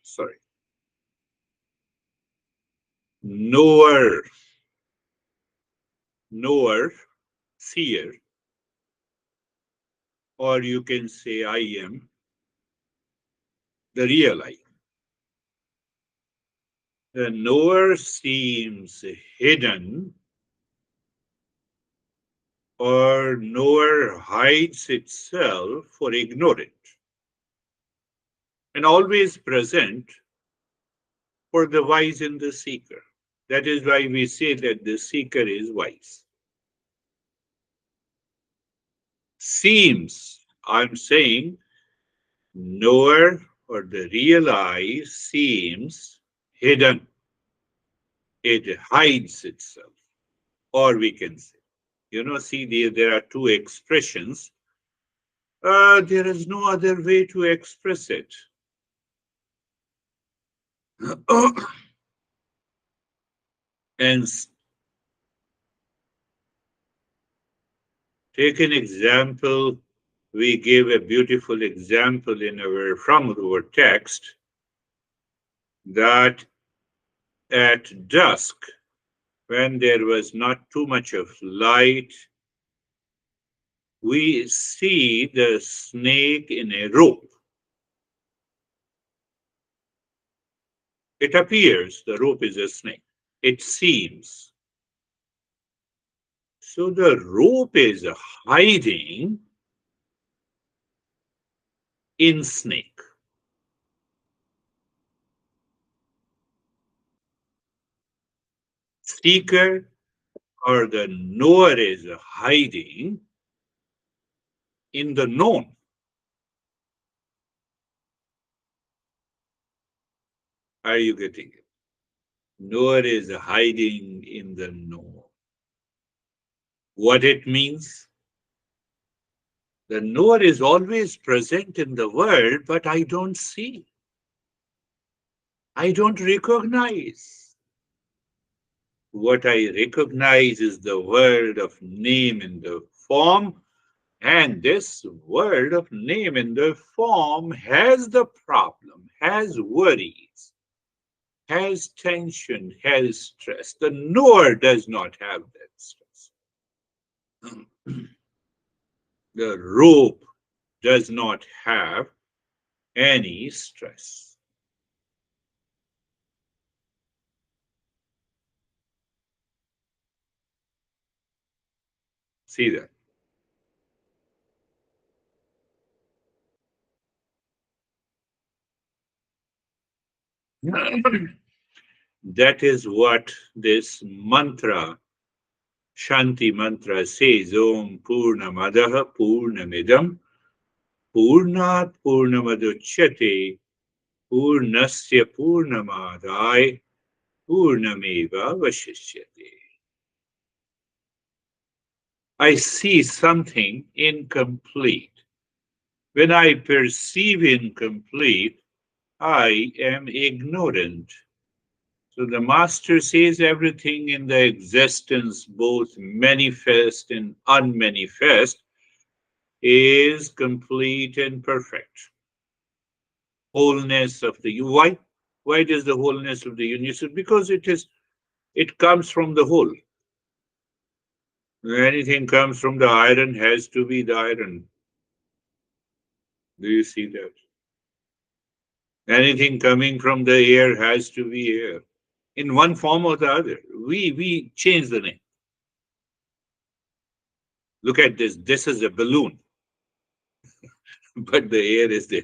Sorry. Knower, knower, seer, or you can say I am, the real I. The knower seems hidden, or knower hides itself for ignorant, and always present for the wise and the seeker. That is why we say that the seeker is wise. Seems, I'm saying, knower or the real I seems hidden. It hides itself. Or we can say, see, there are two expressions. There is no other way to express it. And take an example. We gave a beautiful example from our text that at dusk, when there was not too much of light, we see the snake in a rope. It appears the rope is a snake. It seems. So the rope is hiding in snake. Seeker or the knower is hiding in the known. Are you getting it? Knower is hiding in the known. What it means? The knower is always present in the world, but I don't see. I don't recognize. What I recognize is the world of name and the form, and this world of name and the form has the problem, has worries, has tension, has stress. The knower does not have that stress. The rope does not have any stress. See that? That is what this mantra, Shanti mantra says, Om Purnamadaha Purnamidam Purnat Purnamaduchyate Purnasya Purnamadai Purnameva Vashishyate. I see something incomplete. When I perceive incomplete, I am ignorant. So the master says everything in the existence, both manifest and unmanifest, is complete and perfect. Wholeness of the why? Why does the wholeness of the universe? Because it comes from the whole. Anything comes from the iron has to be the iron. Do you see that? Anything coming from the air has to be air. In one form or the other. We change the name. Look at this. This is a balloon, but the air is there.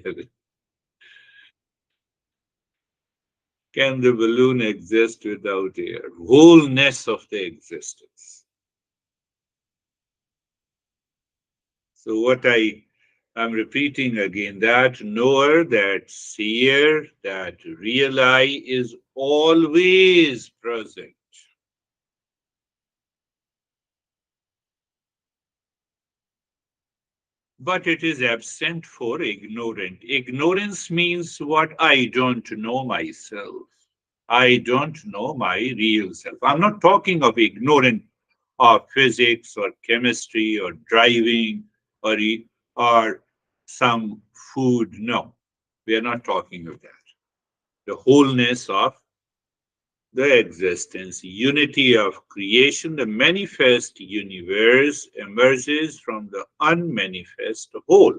Can the balloon exist without air? Wholeness of the existence. So what I'm repeating again, that knower, that seer, that real I is always present. But it is absent for ignorant. Ignorance means what? I don't know myself. I don't know my real self. I'm not talking of ignorant of physics or chemistry or driving or some food. No, we are not talking of that. The wholeness of the existence, unity of creation, the manifest universe emerges from the unmanifest whole.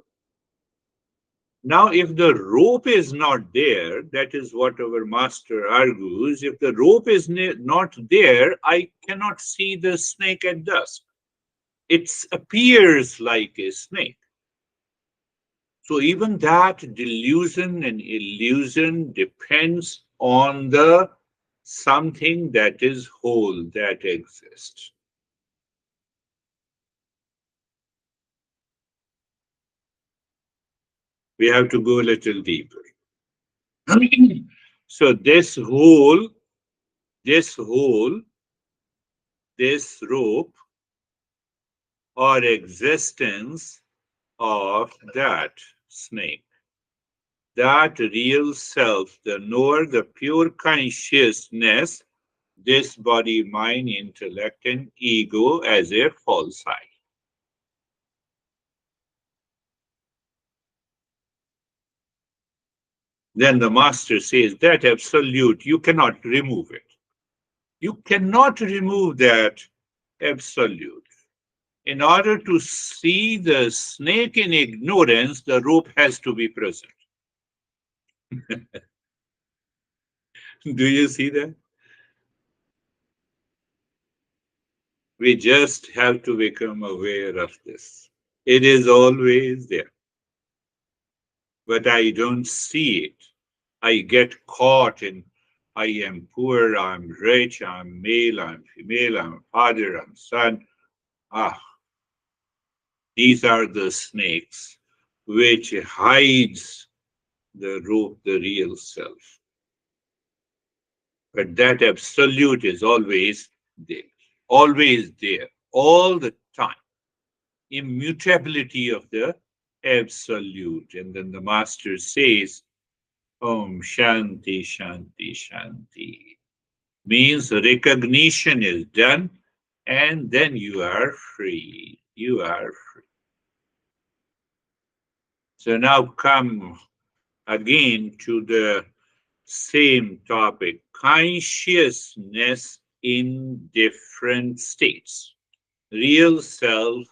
Now, if the rope is not there, that is what our master argues. If the rope is not there, I cannot see the snake at dusk. It appears like a snake. So, even that delusion and illusion depends on the something that is whole, that exists. We have to go a little deeper. So, this whole, this rope or existence of that snake, that real self, the knower, the pure consciousness, this body, mind, intellect, and ego as a false I. Then the master says that absolute, you cannot remove it. You cannot remove that absolute. In order to see the snake in ignorance, the rope has to be present. Do you see that? We just have to become aware of this. It is always there, but I don't see it. I get caught in I am poor, I'm rich, I'm male, I'm female, I'm father, I'm son. Ah, these are the snakes which hides the root, the real self. But that absolute is always there, all the time. Immutability of the absolute. And then the master says, Om Shanti, Shanti, Shanti. Means recognition is done, and then you are free. You are free. So now come again to the same topic, consciousness in different states. Real self,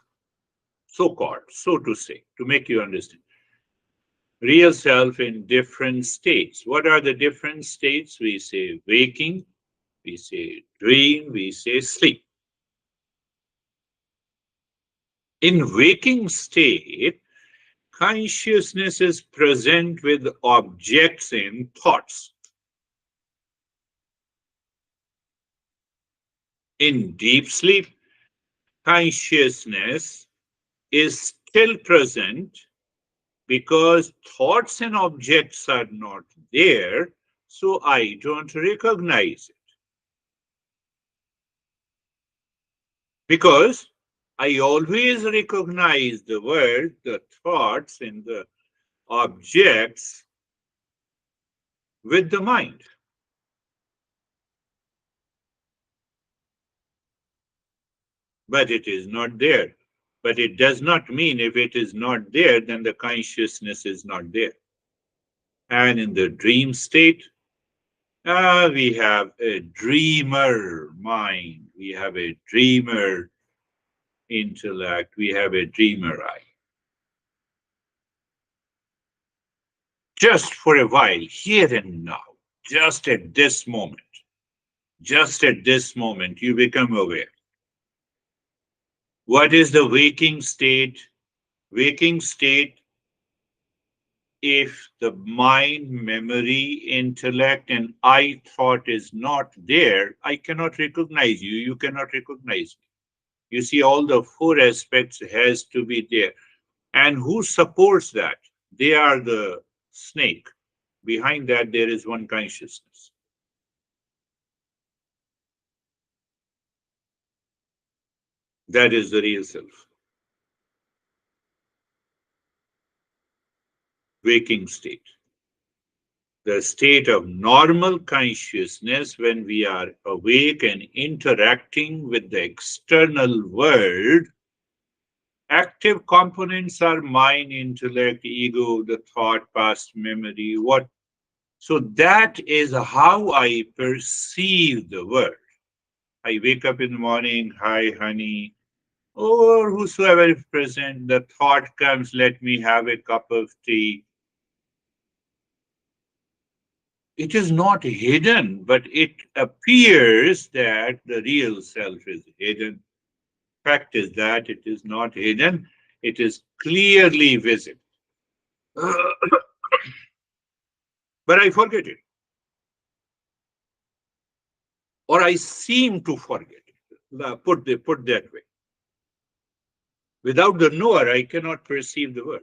so called, so to say, to make you understand. Real self in different states. What are the different states? We say waking, we say dream, we say sleep. In waking state, consciousness is present with objects in thoughts. In deep sleep, consciousness is still present because thoughts and objects are not there, so I don't recognize it. Because I always recognize the world, the thoughts, and the objects with the mind. But it is not there. But it does not mean if it is not there, then the consciousness is not there. And in the dream state, we have a dreamer mind, we have a dreamer intellect, we have a dreamer I. Just for a while, here and now, just at this moment, you become aware. What is the waking state? Waking state, if the mind, memory, intellect, and I thought is not there, I cannot recognize you. You cannot recognize me. You see, all the four aspects has to be there. And who supports that? They are the snake. Behind that, there is one consciousness. That is the real self. Waking state. The state of normal consciousness when we are awake and interacting with the external world Active components are mind, intellect, ego, the thought, past memory. What? So that is how I perceive the world. I wake up in the morning, hi, honey, or whosoever is present. The thought comes, let me have a cup of tea. It is not hidden, but it appears that the real self is hidden. Fact is that it is not hidden, it is clearly visible. But I forget it, or I seem to forget it. Put that way. Without the knower, I cannot perceive the world.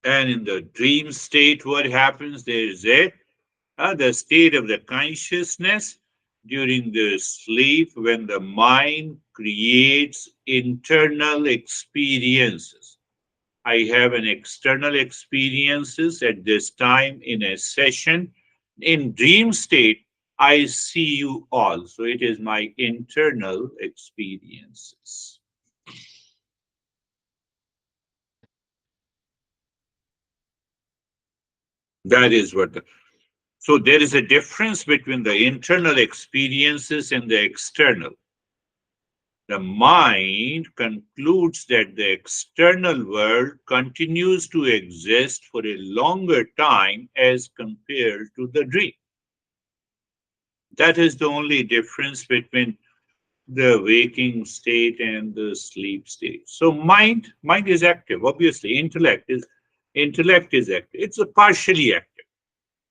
And in the dream state, what happens? There is the state of the consciousness during the sleep when the mind creates internal experiences. I have an external experiences at this time in a session. In dream state, I see you all. So it is my internal experiences. That is what the, so there is a difference between the internal experiences and the external. The mind concludes that the external world continues to exist for a longer time as compared to the dream. That is the only difference between the waking state and the sleep state. So mind is active. Obviously, intellect is active. It's a partially active.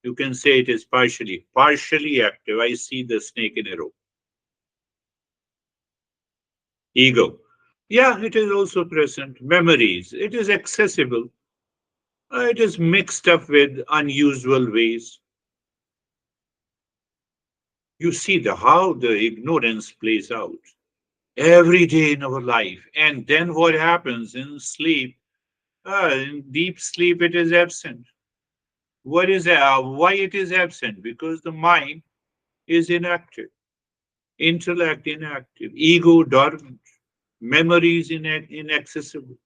You can say it is partially active. I see the snake in a rope. Ego. Yeah, it is also present. Memories. It is accessible. It is mixed up with unusual ways. You see the how the ignorance plays out every day in our life. And then what happens in sleep? In deep sleep, it is absent. Why it is absent? Because the mind is inactive, intellect inactive, ego dormant, memories inaccessible.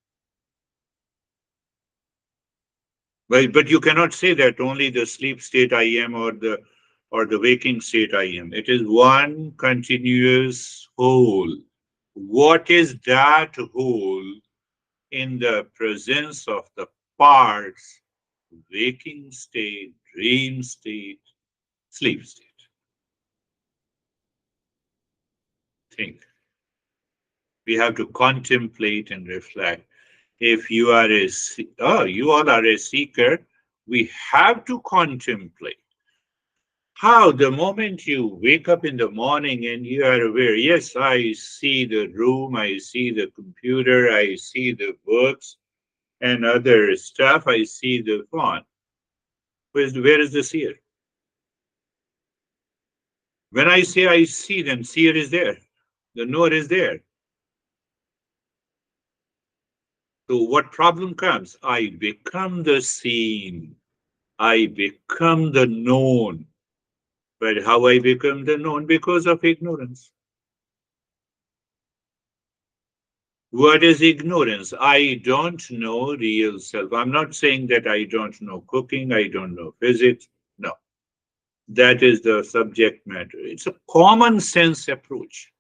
But you cannot say that only the sleep state I am or the waking state I am. It is one continuous whole. What is that whole in the presence of the parts, waking state, dream state, sleep state? Think. We have to contemplate and reflect. If you are you all are a seeker, we have to contemplate. How the moment you wake up in the morning and you are aware, yes, I see the room, I see the computer, I see the books and other stuff, I see the phone. Where is the seer? When I say I see, then seer is there. The knower is there. So what problem comes? I become the seen. I become the known. But how I become the known? Because of ignorance. What is ignorance? I don't know real self. I'm not saying that I don't know cooking, I don't know physics. No, that is the subject matter. It's a common sense approach.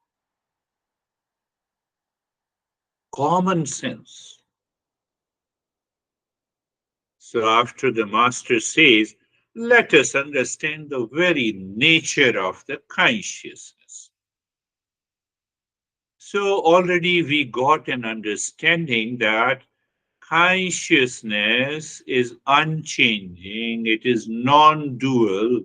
Common sense. So after the master says, let us understand the very nature of the consciousness. So already we got an understanding that consciousness is unchanging, it is non dual,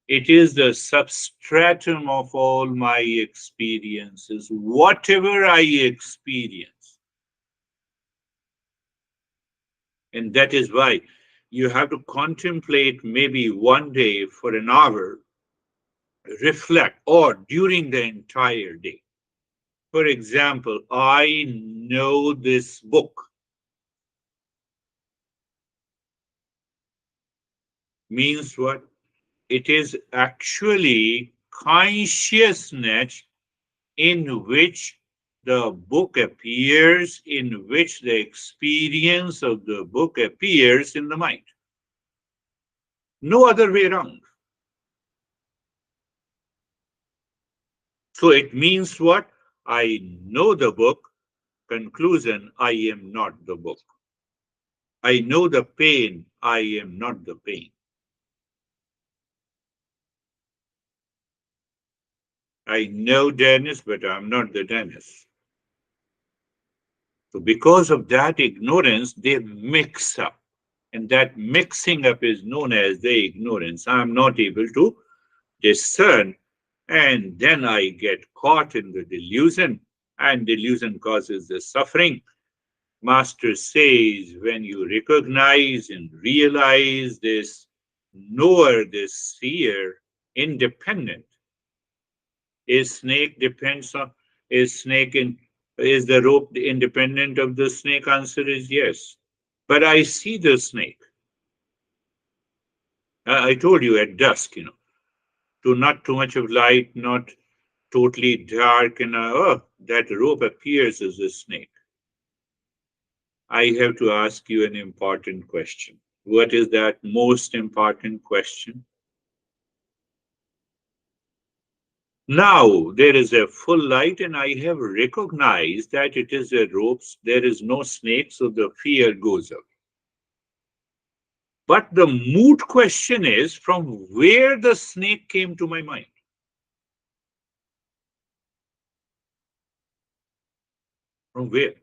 it is the substratum of all my experiences, whatever I experience. And that is why you have to contemplate maybe one day for an hour, reflect, or during the entire day. For example, I know this book means what? It is actually consciousness in which the book appears, in which the experience of the book appears in the mind. No other way around. So it means what? I know the book. Conclusion, I am not the book. I know the pain. I am not the pain. I know Dennis, but I'm not the Dennis. So because of that ignorance, they mix up. And that mixing up is known as the ignorance. I'm not able to discern. And then I get caught in the delusion, and delusion causes the suffering. Master says, when you recognize and realize this knower, this seer, independent, is snake depends on, is snake in, is the rope independent of the snake? Answer is yes. But I see the snake. I told you at dusk, to not too much of light, not totally dark, and that rope appears as a snake. I have to ask you an important question. What is that most important question? Now there is a full light, and I have recognized that it is a rope. There is no snake, so the fear goes away. But the moot question is from where the snake came to my mind. From where?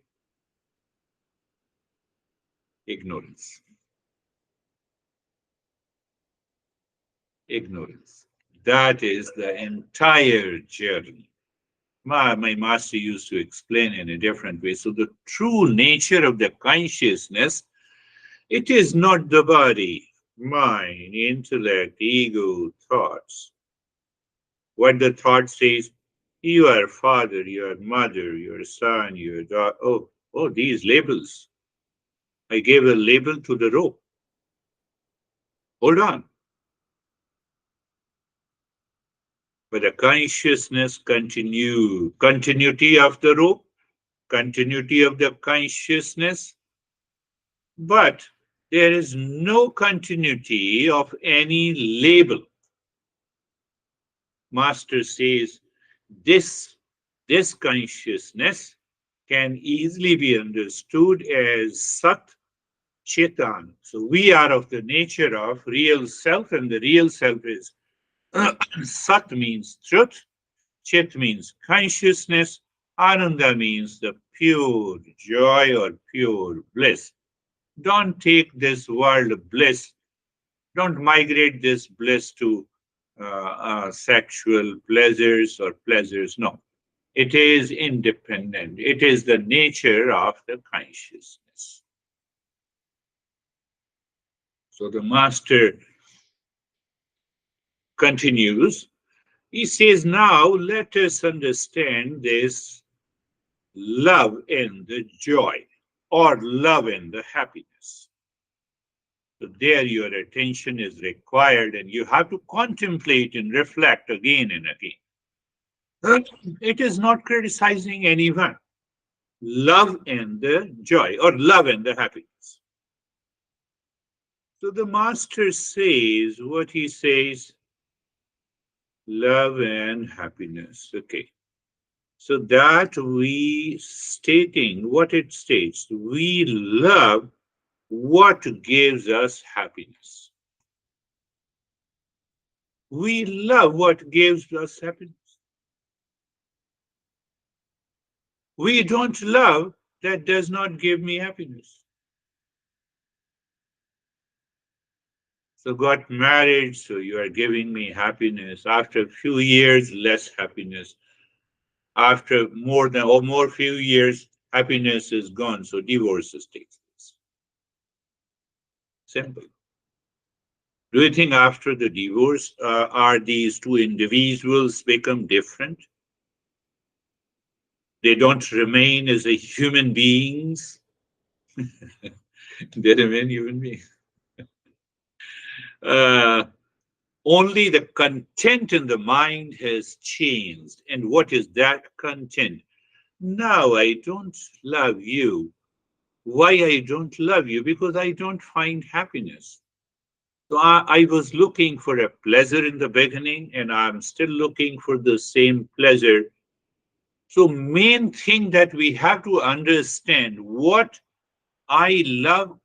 Ignorance. Ignorance. That is the entire journey. My master used to explain in a different way. So the true nature of the consciousness, it is not the body, mind, intellect, ego, thoughts. What the thought says, you are father, you are mother, you are son, you are daughter. Oh, these labels. I gave a label to the rope. Hold on. But the consciousness continuity of the rope, continuity of the consciousness, but there is no continuity of any label. Master says this consciousness can easily be understood as Sat Chetan. So we are of the nature of real self, and the real self is Sat means truth, Chit means consciousness, Ananda means the pure joy or pure bliss. Don't take this world bliss, don't migrate this bliss to sexual pleasures or pleasures. No, it is independent. It is the nature of the consciousness. So the master continues. He says, now let us understand this love and the joy, or love and the happiness. So there your attention is required, and you have to contemplate and reflect again and again. It is not criticizing anyone. Love and the joy, or love and the happiness. So the master says what he says, love and happiness. Okay. So that we stating what it states, we love what gives us happiness. We love what gives us happiness. We don't love that does not give me happiness. So got married, so you are giving me happiness. After a few years, less happiness. After more than or more few years, happiness is gone. So divorces takes place. Simple. Do you think after the divorce, are these two individuals become different? They don't remain as a human beings. They remain human beings. Uh, Only the content in the mind has changed. And what is that content? Now I don't love you. Why I don't love you? Because I don't find happiness. So I was looking for a pleasure in the beginning, and I'm still looking for the same pleasure. So main thing that we have to understand what I love,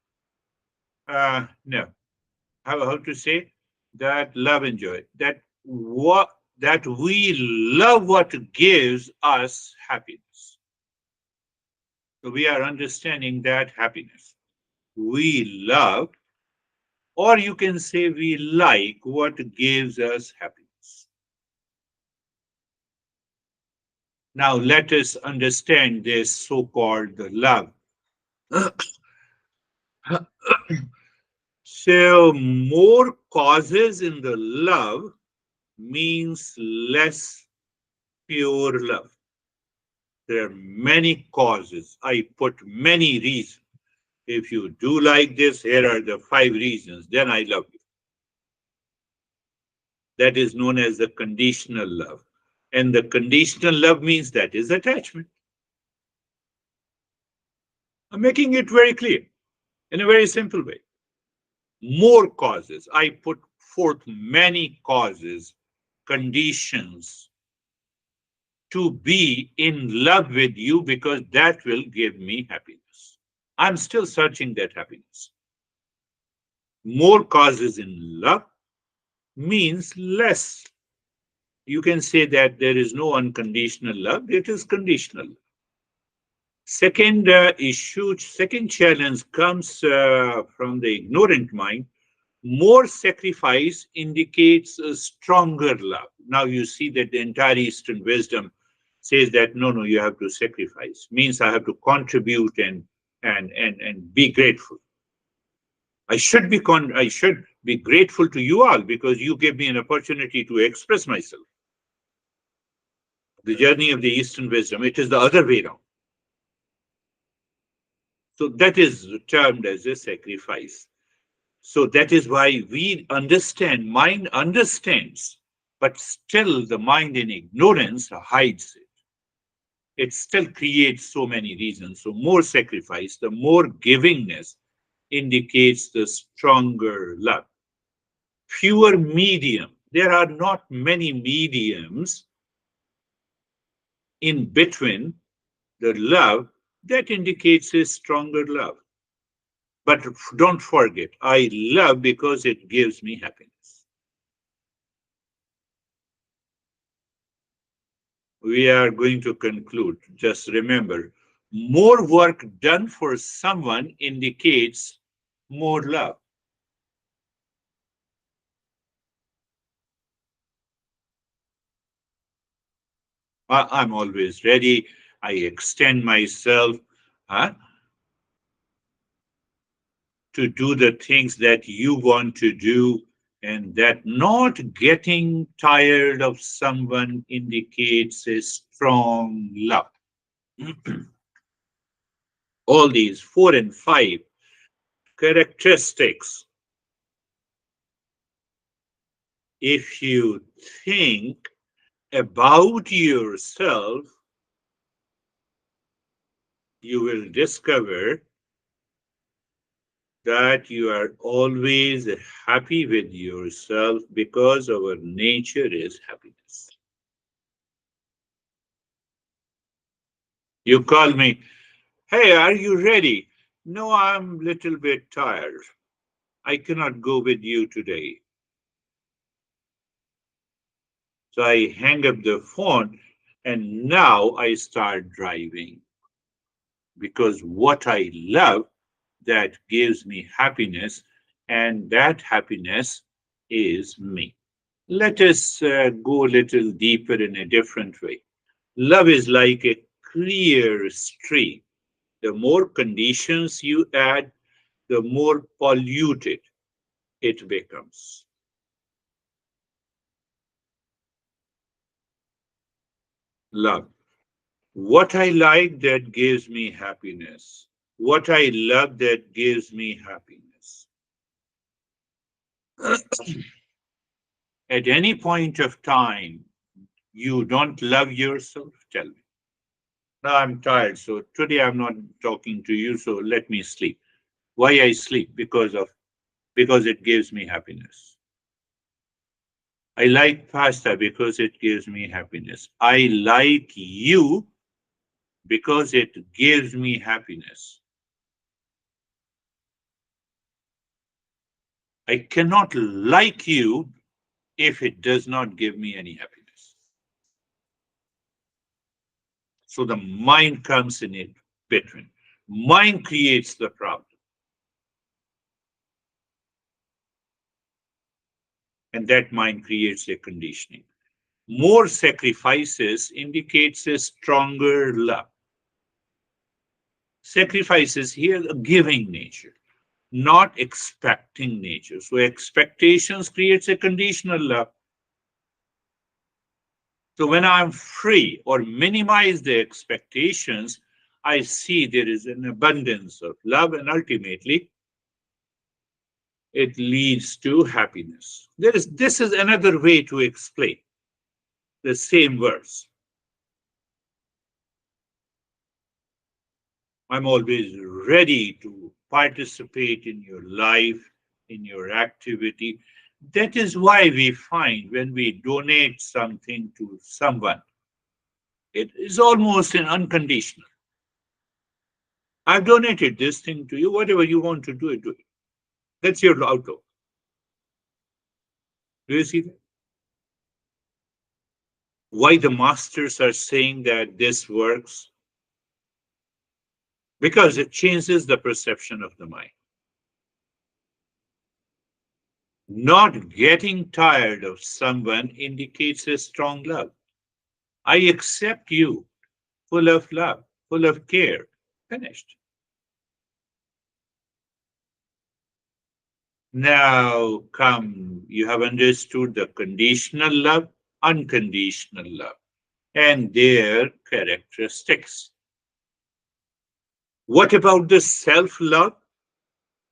no, how to say that love and joy, that what that we love what gives us happiness. So we are understanding that happiness. We love, or you can say we like what gives us happiness. Now let us understand this so-called love. So more causes in the love means less pure love. There are many causes. I put many reasons. If you do like this, here are the 5 reasons, then I love you. That is known as the conditional love. And the conditional love means that is attachment. I'm making it very clear in a very simple way. More causes. I put forth many causes, conditions to be in love with you because that will give me happiness. I'm still searching that happiness. More causes in love means less. You can say that there is no unconditional love, it is conditional. Second issue, second challenge comes from the ignorant mind. More sacrifice indicates a stronger love. Now you see that the entire Eastern wisdom says that no, you have to sacrifice. Means I have to contribute and be grateful. I should be grateful to you all because you gave me an opportunity to express myself. The journey of the Eastern wisdom, it is the other way around. So that is termed as a sacrifice. So that is why we understand, mind understands, but still the mind in ignorance hides it. It still creates so many reasons. So more sacrifice, the more givingness indicates the stronger love. Fewer medium. There are not many mediums in between the love that indicates a stronger love. But don't forget, I love because it gives me happiness. We are going to conclude. Just remember, more work done for someone indicates more love. I'm always ready. I extend myself huh, to do the things that you want to do, and that not getting tired of someone indicates a strong love. All these 4 and 5 characteristics, if you think about yourself, you will discover that you are always happy with yourself because our nature is happiness. You call me, hey, are you ready? No, I'm a little bit tired. I cannot go with you today. So I hang up the phone and now I start driving because what I love that gives me happiness, and that happiness is me. Let us go a little deeper in a different way. Love is like a clear stream. The more conditions you add, the more polluted it becomes. Love. What I like that gives me happiness. What I love that gives me happiness. At any point of time, you don't love yourself? Tell me. No, I'm tired, so today I'm not talking to you, so let me sleep. Why I sleep? Because it gives me happiness. I like pasta because it gives me happiness. I like you because it gives me happiness. I cannot like you if it does not give me any happiness. So the mind comes in it between. Mind creates the problem, and that mind creates a conditioning. More sacrifices indicates a stronger love. Sacrifices here a giving nature, not expecting nature. So expectations creates a conditional love. So when I'm free or minimize the expectations, I see there is an abundance of love, and ultimately it leads to happiness. This is another way to explain the same verse. I'm always ready to participate in your life, in your activity. That is why we find when we donate something to someone, it is almost an unconditional. I've donated this thing to you, whatever you want to do it, do it. That's your outlook. Do you see that? Why the masters are saying that this works? Because it changes the perception of the mind. Not getting tired of someone indicates a strong love. I accept you, full of love, full of care. Finished. Now come, you have understood the conditional love, unconditional love, and their characteristics. What about the self love?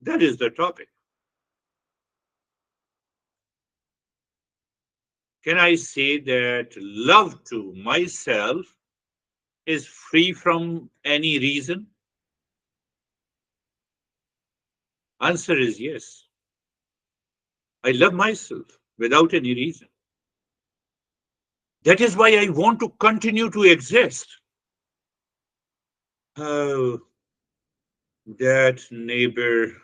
That is the topic. Can I say that love to myself is free from any reason? Answer is yes. I love myself without any reason. That is why I want to continue to exist. Oh, that neighbor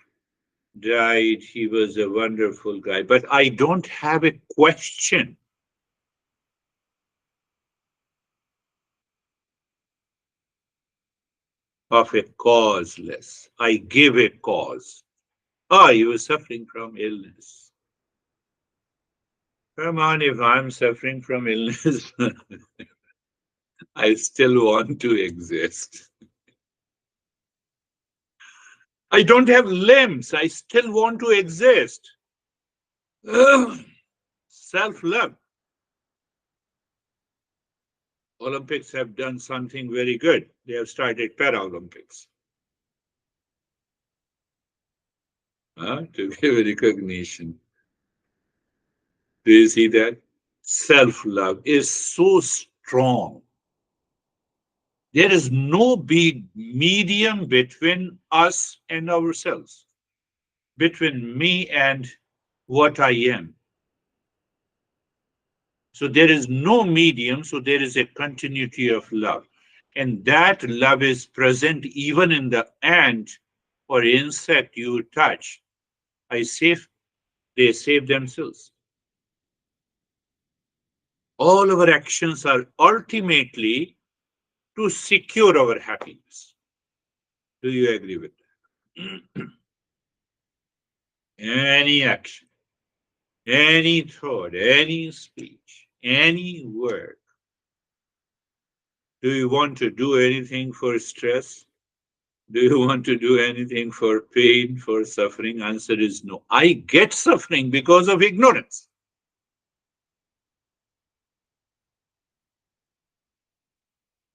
died. He was a wonderful guy. But I don't have a question of a causeless. I give a cause. Ah, you were suffering from illness. Come on, if I'm suffering from illness, I still want to exist. I don't have limbs. I still want to exist. Self love. Olympics have done something very good. They have started Paralympics to give recognition. Do you see that? Self love is so strong. There is no big medium between us and ourselves, between me and what I am. So there is no medium, so there is a continuity of love. And that love is present even in the ant or insect you touch. I save, they save themselves. All our actions are ultimately to secure our happiness. Do you agree with that? Any action, any thought, any speech, any word. Do you want to do anything for stress? Do you want to do anything for pain, for suffering? Answer is no. I get suffering because of ignorance.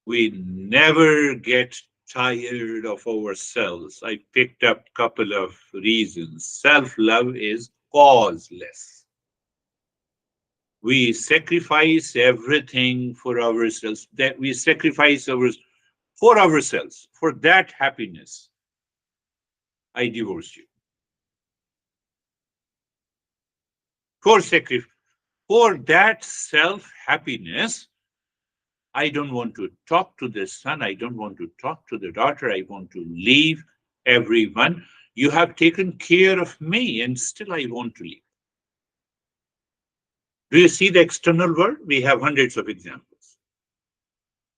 We never get tired of ourselves. I picked up a couple of reasons. Self love is causeless. We sacrifice everything for ourselves. That we sacrifice for ourselves, for that happiness. I divorce you. For sacrifice, for that self happiness, I don't want to talk to the son. I don't want to talk to the daughter. I want to leave everyone. You have taken care of me, and still I want to leave. Do you see the external world? We have hundreds of examples.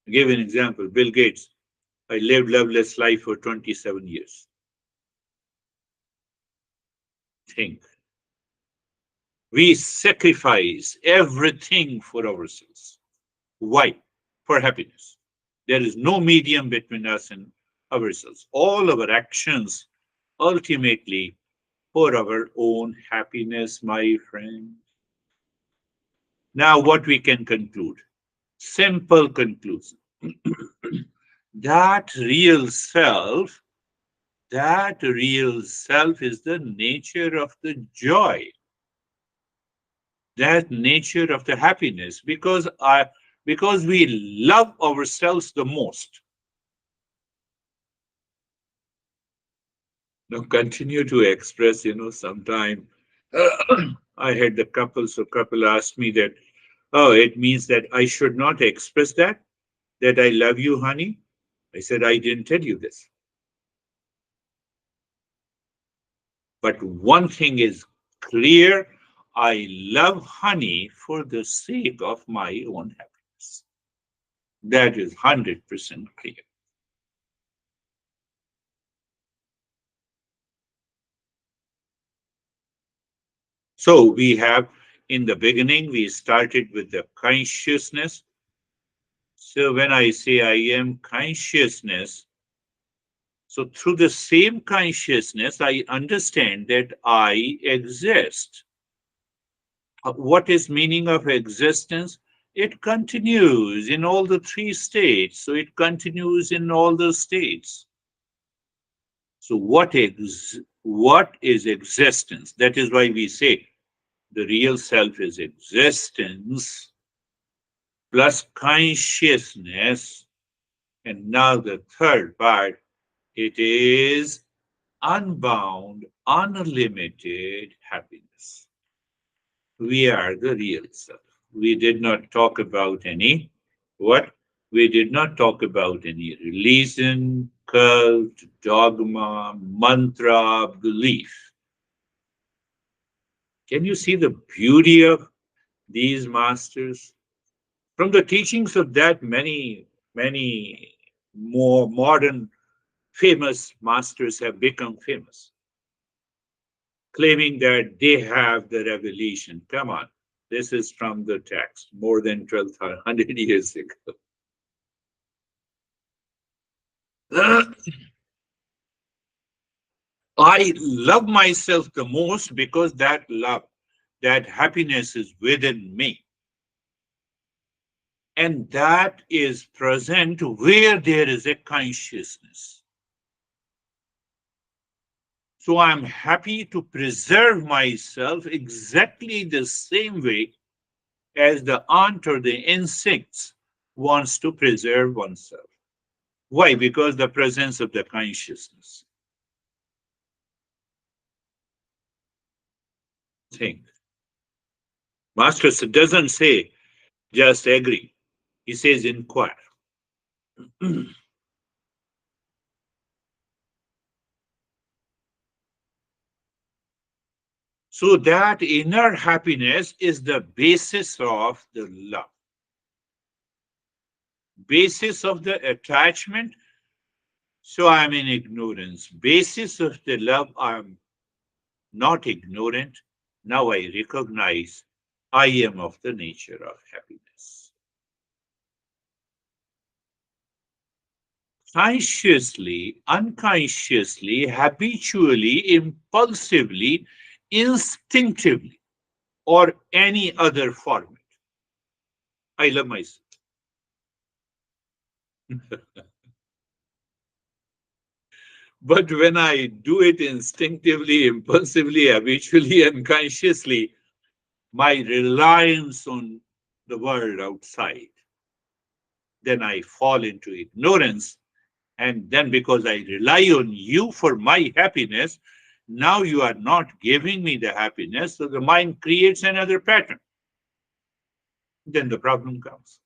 I'll give an example. Bill Gates. I lived loveless life for 27 years. Think. We sacrifice everything for ourselves. Why? For happiness. There is no medium between us and ourselves. All our actions ultimately for our own happiness, my friend. Now, what we can conclude? Simple conclusion. that real self, that real self is the nature of the joy, that nature of the happiness, because we love ourselves the most. Now continue to express, sometime I had the couple asked me that, oh, it means that I should not express that I love you, honey. I said, I didn't tell you this. But one thing is clear, I love honey for the sake of my own happiness. That is 100% clear. So we have, in the beginning, we started with the consciousness. So when I say I am consciousness, so through the same consciousness, I understand that I exist. What is meaning of existence? It continues in all the three states. So it continues in all the states. So what is existence? That is why we say the real self is existence plus consciousness. And now the third part, it is unbound, unlimited happiness. We are the real self. We did not talk about any what? We did not talk about any religion, cult, dogma, mantra, belief. Can you see the beauty of these masters? From the teachings of that, many more modern famous masters have become famous, claiming that they have the revelation. Come on, this is from the text more than 1200 years ago. I love myself the most because that love, that happiness is within me. And that is present where there is a consciousness. So I'm happy to preserve myself exactly the same way as the ant or the insects wants to preserve oneself. Why? Because the presence of the consciousness. Think. Master doesn't say just agree. He says inquire. So that inner happiness is the basis of the love. Basis of the attachment, so I'm in ignorance. Basis of the love, I'm not ignorant. Now I recognize I am of the nature of happiness. Consciously, unconsciously, habitually, impulsively, instinctively, or any other format. I love myself. But when I do it instinctively, impulsively, habitually, unconsciously, my reliance on the world outside, then I fall into ignorance. And then because I rely on you for my happiness, now you are not giving me the happiness. So the mind creates another pattern. Then the problem comes.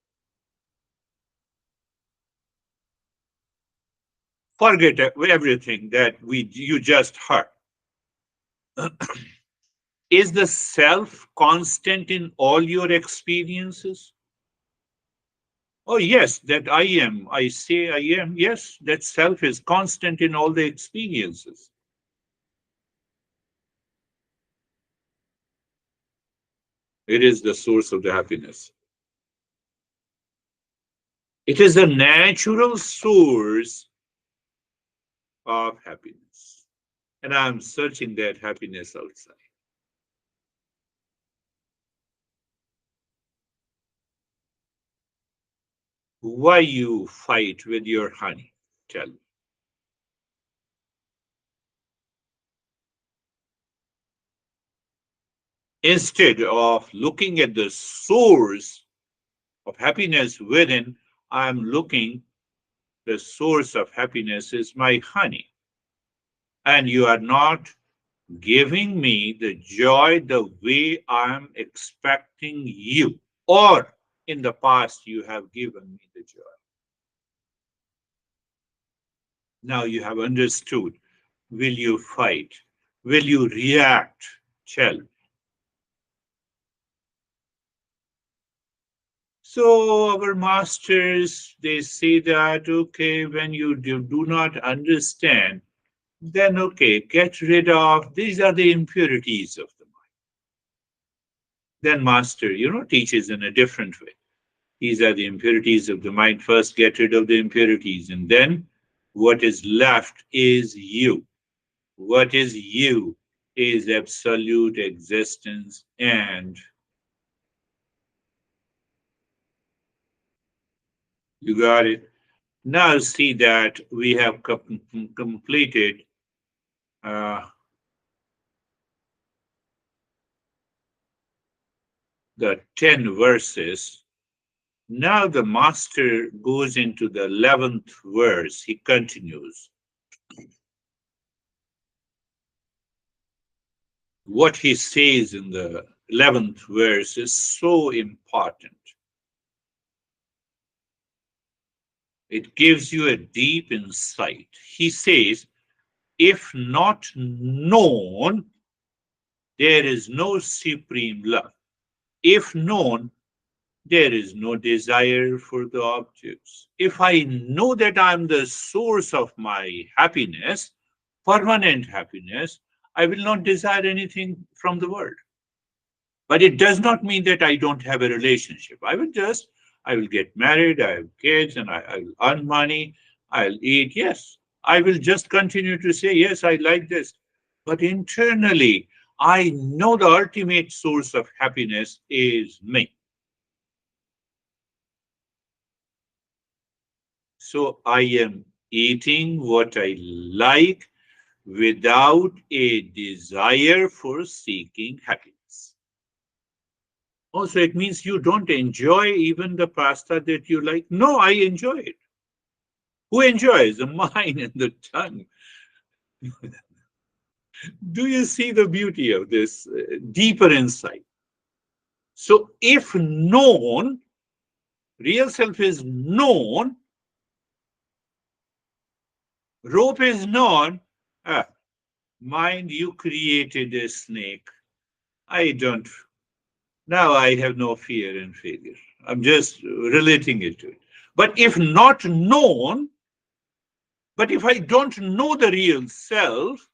Forget everything that you just heard. Is the self constant in all your experiences? Oh, yes, that I am. I say I am. Yes, that self is constant in all the experiences. It is the source of the happiness. It is the natural source of happiness. And I'm searching that happiness outside. Why you fight with your honey? Tell me. Instead of looking at the source of happiness within, I'm looking, the source of happiness is my honey. And you are not giving me the joy the way I'm expecting you. Or in the past, you have given me the joy. Now you have understood. Will you fight? Will you react? Tell. So our masters, they say that, okay, when you do not understand, then okay, get rid of, these are the impurities of the mind. Then master, teaches in a different way. These are the impurities of the mind. First, get rid of the impurities, and then what is left is you. What is you is absolute existence, and you got it. Now see that we have completed uh, the 10 verses. Now the master goes into the 11th verse. He continues. What he says in the 11th verse is so important. It gives you a deep insight. He says, if not known, there is no supreme love. If known, there is no desire for the objects. If I know that I'm the source of my happiness, permanent happiness, I will not desire anything from the world. But it does not mean that I don't have a relationship. I will get married, I have kids, and I will earn money, I'll eat. Yes, I will just continue to say, yes, I like this. But internally, I know the ultimate source of happiness is me. So I am eating what I like without a desire for seeking happiness. Also, it means you don't enjoy even the pasta that you like. No, I enjoy it. Who enjoys? The mind and the tongue. Do you see the beauty of this deeper insight? So, if known, real self is known, rope is known. Ah, mind, you created a snake. I don't. Now I have no fear and failure. I'm just relating it to it. But if not known, but if I don't know the real self,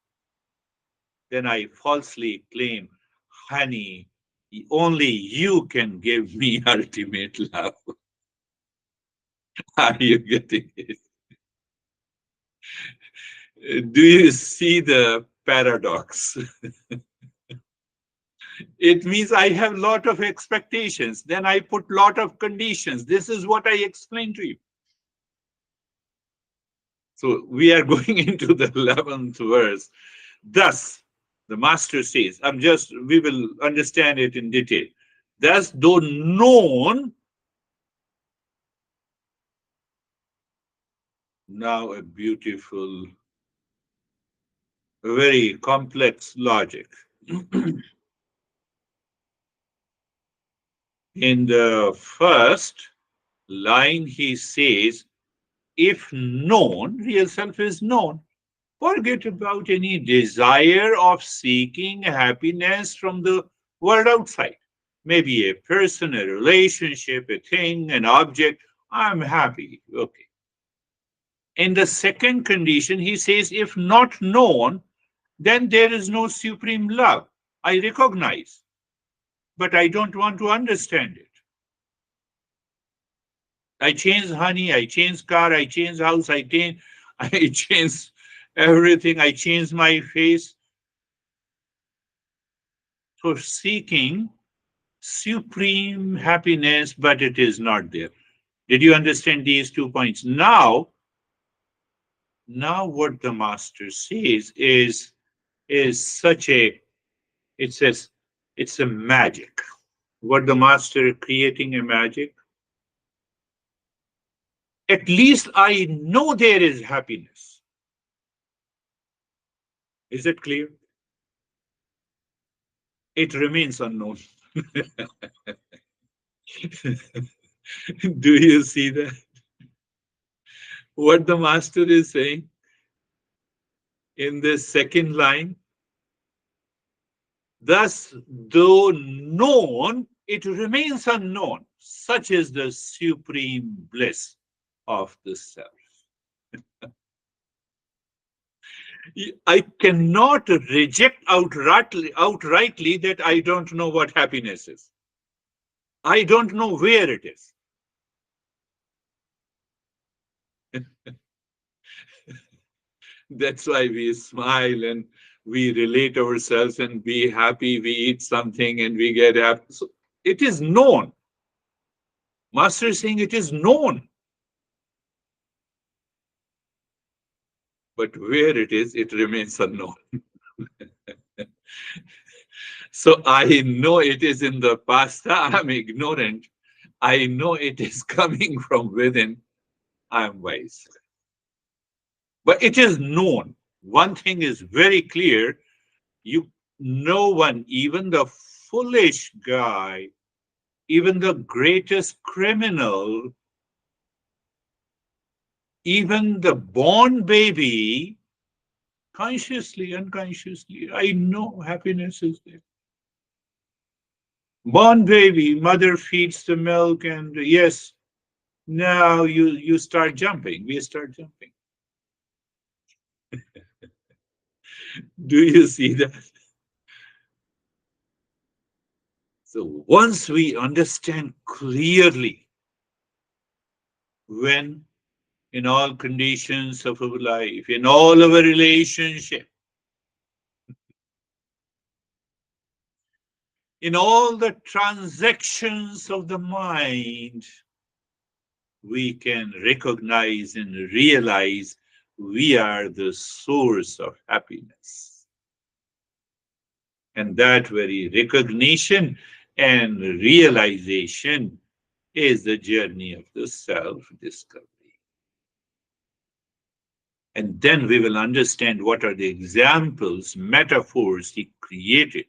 then I falsely claim, honey, only you can give me ultimate love. Are you getting it? Do you see the paradox? It means I have a lot of expectations. Then I put lot of conditions. This is what I explained to you. So we are going into the 11th verse. Thus, The master says, we will understand it in detail. Thus, though known, now a beautiful, very complex logic. In the first line, he says, if known, real self is known. Forget about any desire of seeking happiness from the world outside. Maybe a person, a relationship, a thing, an object. I'm happy. Okay. In the second condition, he says, if not known, then there is no supreme love. I recognize, but I don't want to understand it. I change honey, I change car, I change house, I change everything, I change my face for seeking supreme happiness, but it is not there. Did you understand these 2 points? Now what the master says is such a it says it's a magic. What the master creating a magic? At least I know there is happiness. Is it clear? It remains unknown. Do you see that? What the master is saying in this second line? Thus, though known, it remains unknown. Such is the supreme bliss of the self. I cannot reject outrightly that I don't know what happiness is. I don't know where it is. That's why we smile and we relate ourselves and be happy. We eat something and we get happy. So it is known. Master is saying it is known. But where it is, it remains unknown. So I know it is in the pasta. I'm ignorant. I know it is coming from within. I'm wise. But it is known. One thing is very clear. No one, even the foolish guy, even the greatest criminal, even the born baby, consciously, unconsciously, I know happiness is there. Born baby, mother feeds the milk, and yes, now you start jumping. We start jumping. Do you see that? So once we understand clearly, when in all conditions of our life, in all our relationship, in all the transactions of the mind, we can recognize and realize we are the source of happiness. And that very recognition and realization is the journey of the self-discovery. And then we will understand what are the examples, metaphors he created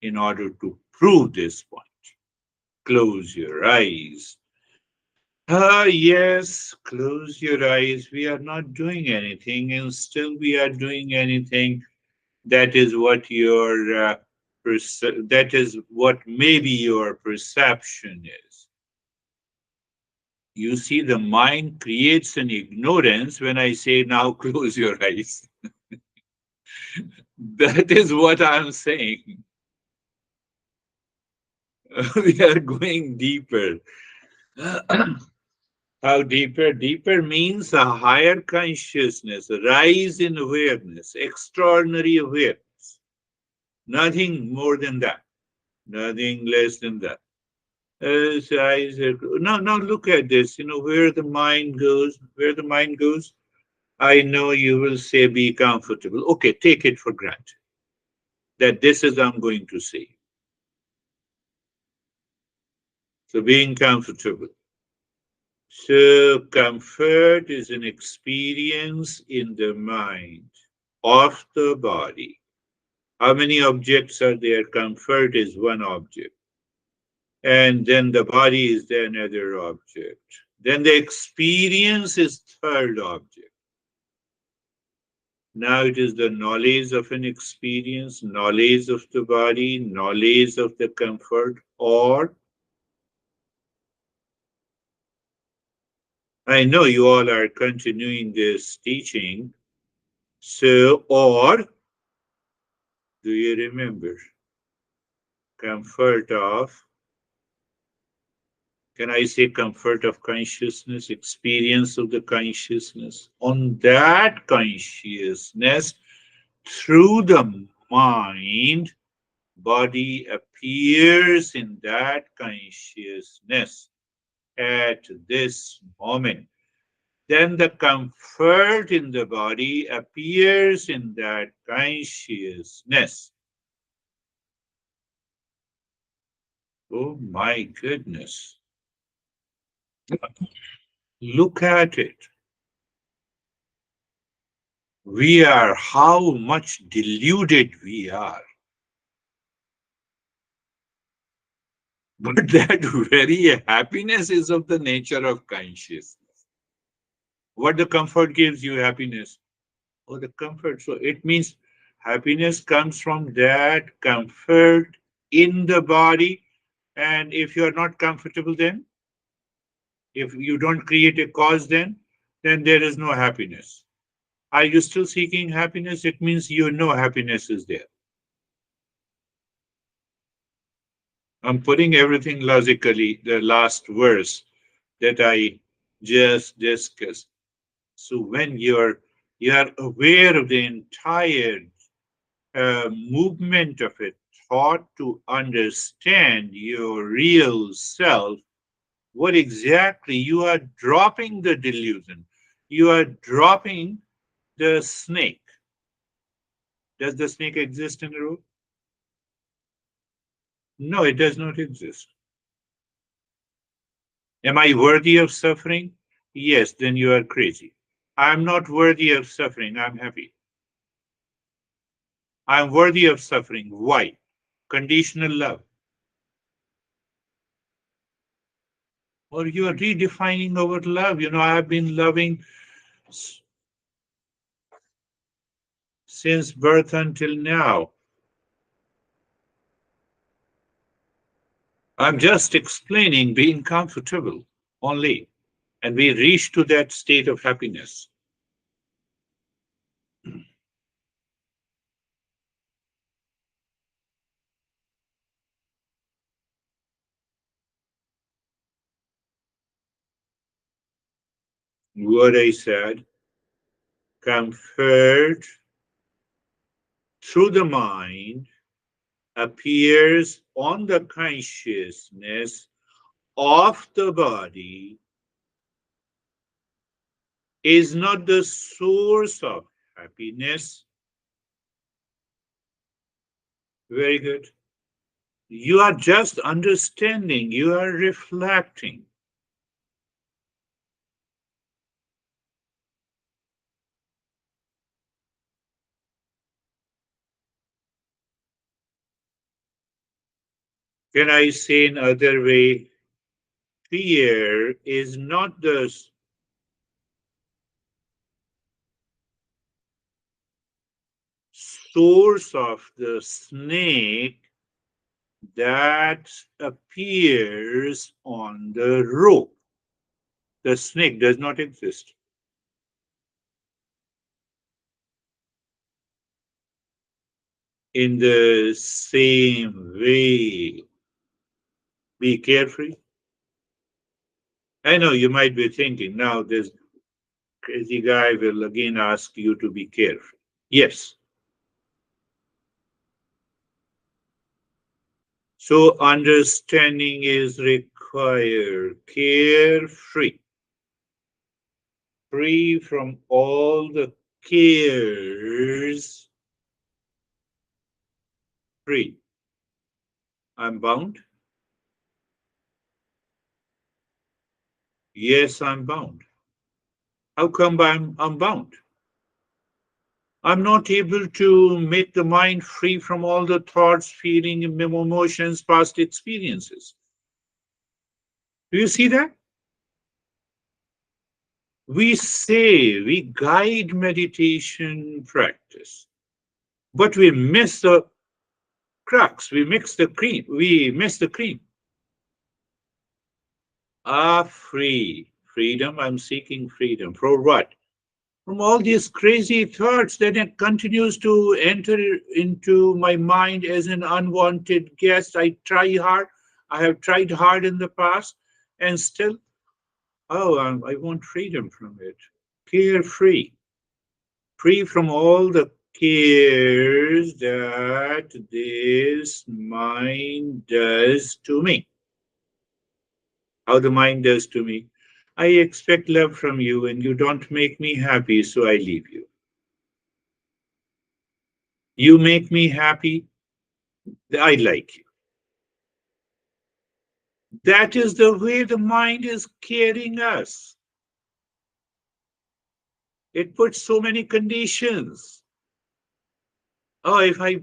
in order to prove this point. Close your eyes. Yes, close your eyes. We are not doing anything, and still we are doing anything. That is what that is what maybe your perception is. You see, the mind creates an ignorance when I say now close your eyes. That is what I'm saying. We are going deeper. How deeper? Deeper means a higher consciousness, a rise in awareness, extraordinary awareness. Nothing more than that. Nothing less than that. Now look at this. You know, where the mind goes, I know you will say be comfortable. Okay, take it for granted. that this is I'm going to say. So being comfortable. So comfort is an experience in the mind of the body. How many objects are there? Comfort is one object. And then the body is the another object. Then the experience is third object. Now it is the knowledge of an experience, knowledge of the body, knowledge of the comfort, or I know you all are continuing this teaching. So, or do you remember? Comfort of, can I say comfort of consciousness, experience of the consciousness? On that consciousness, through the mind, body appears in that consciousness at this moment. Then the comfort in the body appears in that consciousness. Oh my goodness. Look at it. We are how much deluded we are. But that very happiness is of the nature of consciousness. What the comfort gives you happiness? Oh, the comfort. So it means happiness comes from that comfort in the body. And if you are not comfortable, then if you don't create a cause, then there is no happiness. Are you still seeking happiness? It means you know happiness is there. I'm putting everything logically, the last verse that I just discussed. So when you're aware of the entire movement of a thought to understand your real self, what exactly you are dropping the delusion. You are dropping the snake. Does the snake exist in the road? No, it does not exist. Am I worthy of suffering? Yes, then you are crazy. I'm not worthy of suffering. I'm happy. I'm worthy of suffering. Why? Conditional love. Or you are redefining our love. You know, I have been loving since birth until now. I'm just explaining being comfortable only. And we reach to that state of happiness. What I said, comfort through the mind appears on the consciousness of the body is not the source of happiness. Very good. You are just understanding, you are reflecting. Can I say in other way? Fear is not the source of the snake that appears on the rope. The snake does not exist. In the same way, be carefree. I know you might be thinking now this crazy guy will again ask you to be carefree. Yes. So understanding is required. Carefree. Free from all the cares free. I'm bound? Yes, I'm bound. How come I'm bound? I'm not able to make the mind free from all the thoughts, feelings, emotions, past experiences. Do you see that? We say we guide meditation practice, but we miss the crux. We mix the cream. We miss the cream. Free. Freedom. I'm seeking freedom. For what? From all these crazy thoughts that it continues to enter into my mind as an unwanted guest. I have tried hard in the past, and still, I want freedom from it. Carefree, free from all the cares that this mind does to me. How the mind does to me. I expect love from you, and you don't make me happy, so I leave you. You make me happy, I like you. That is the way the mind is carrying us. It puts so many conditions. Oh, if I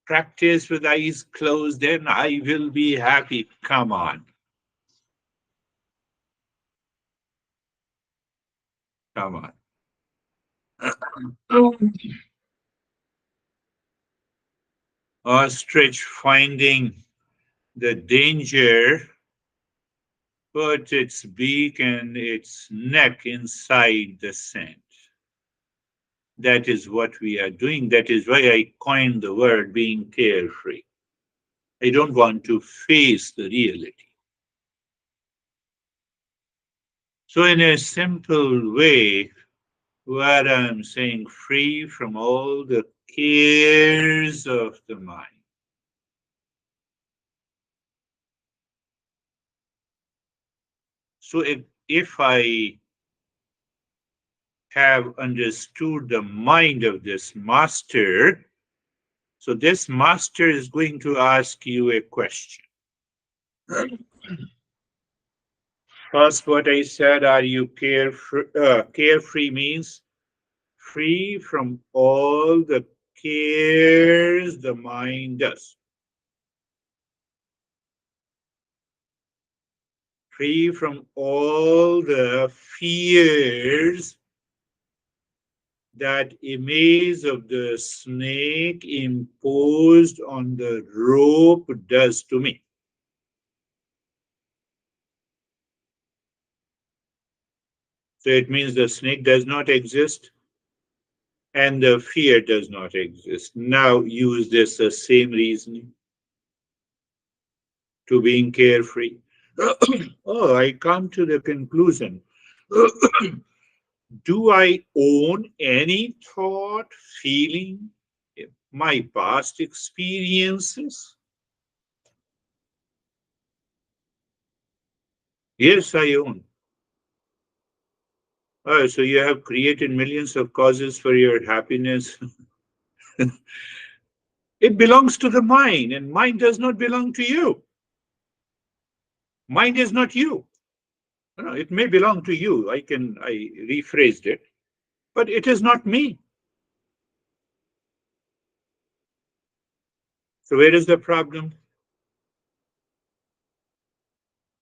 practice with eyes closed, then I will be happy. Come on. Come on. Ostrich finding the danger put its beak and its neck inside the sand. That is what we are doing. That is why I coined the word being carefree. I don't want to face the reality. So, in a simple way, what I'm saying, free from all the cares of the mind. So, if I have understood the mind of this master, so this master is going to ask you a question. First, what I said, are you carefree? Carefree means free from all the cares the mind does. Free from all the fears that image of the snake imposed on the rope does to me. So it means the snake does not exist and the fear does not exist. Now use this the same reasoning to being carefree. Oh, I come to the conclusion. Do I own any thought, feeling, my past experiences? Yes, I own. Oh, so you have created millions of causes for your happiness. It belongs to the mind, and mind does not belong to you. Mind is not you. No, it may belong to you. I rephrased it, but it is not me. So where is the problem?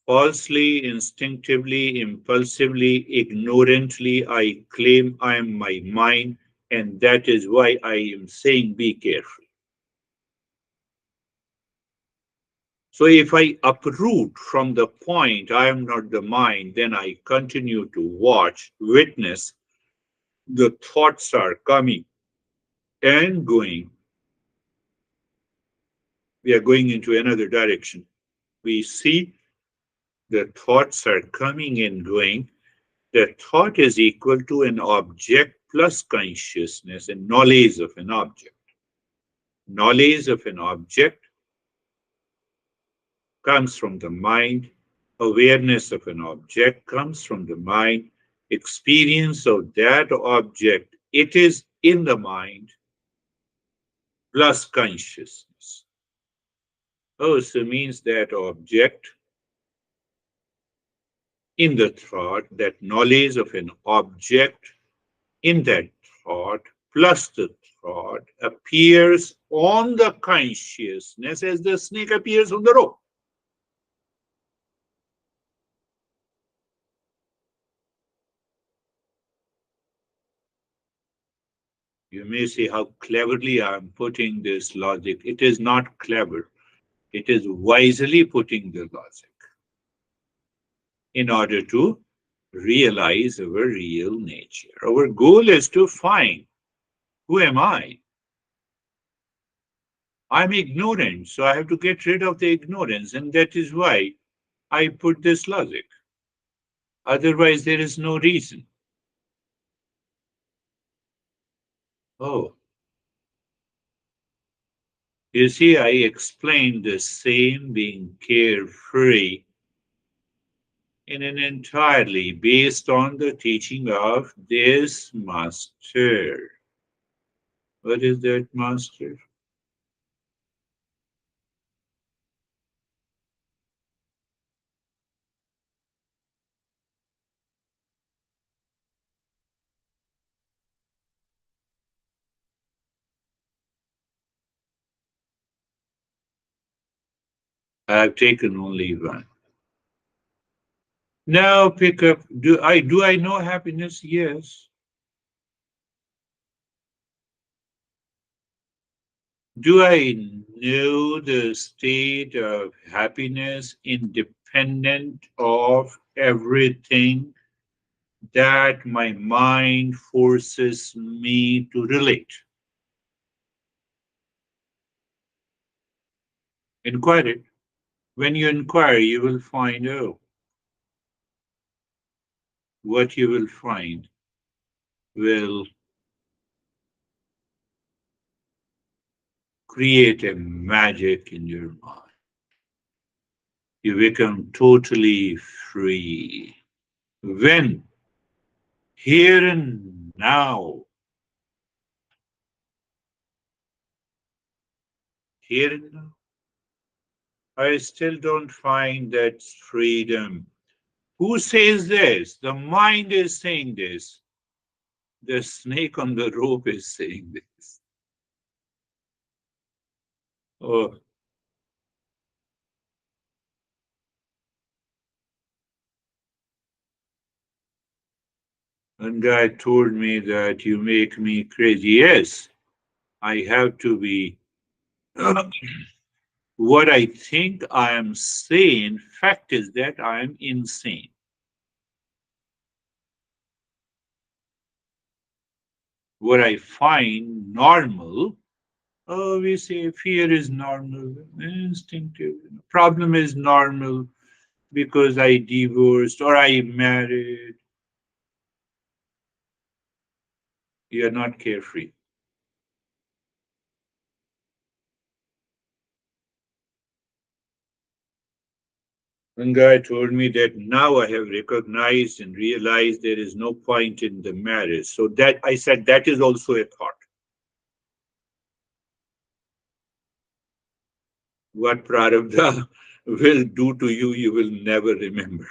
Falsely, instinctively, impulsively, ignorantly, I claim I am my mind, and that is why I am saying be careful. So if I uproot from the point I am not the mind, then I continue to watch, witness, the thoughts are coming and going. We are going into another direction. We see the thoughts are coming and going. The thought is equal to an object plus consciousness and knowledge of an object. Knowledge of an object comes from the mind. Awareness of an object comes from the mind. Experience of that object, it is in the mind plus consciousness. Oh, so means that object in the thought, that knowledge of an object in that thought plus the thought appears on the consciousness as the snake appears on the rope. You may see how cleverly I'm putting this logic. It is not clever. It is wisely putting the logic in order to realize our real nature. Our goal is to find who am I? I'm ignorant, so I have to get rid of the ignorance, and that is why I put this logic. Otherwise, there is no reason. Oh, you see, I explained the same being carefree in an entirely based on the teaching of this master. What is that master? I have taken only one. Now pick up. Do I know happiness? Yes. Do I know the state of happiness independent of everything that my mind forces me to relate? Inquire it. When you inquire, you will find out what you will find will create a magic in your mind. You become totally free. When here and now, here and now, I still don't find that freedom. Who says this? The mind is saying this. The snake on the rope is saying this. Oh, one guy told me that you make me crazy. Yes, I have to be. What I think I am saying, fact is that I am insane. What I find normal, oh, we say fear is normal, instinctive. Problem is normal because I divorced or I married. You are not carefree. One guy told me that now I have recognized and realized there is no point in the marriage. So that I said that is also a thought. What Prarabdha will do to you, you will never remember.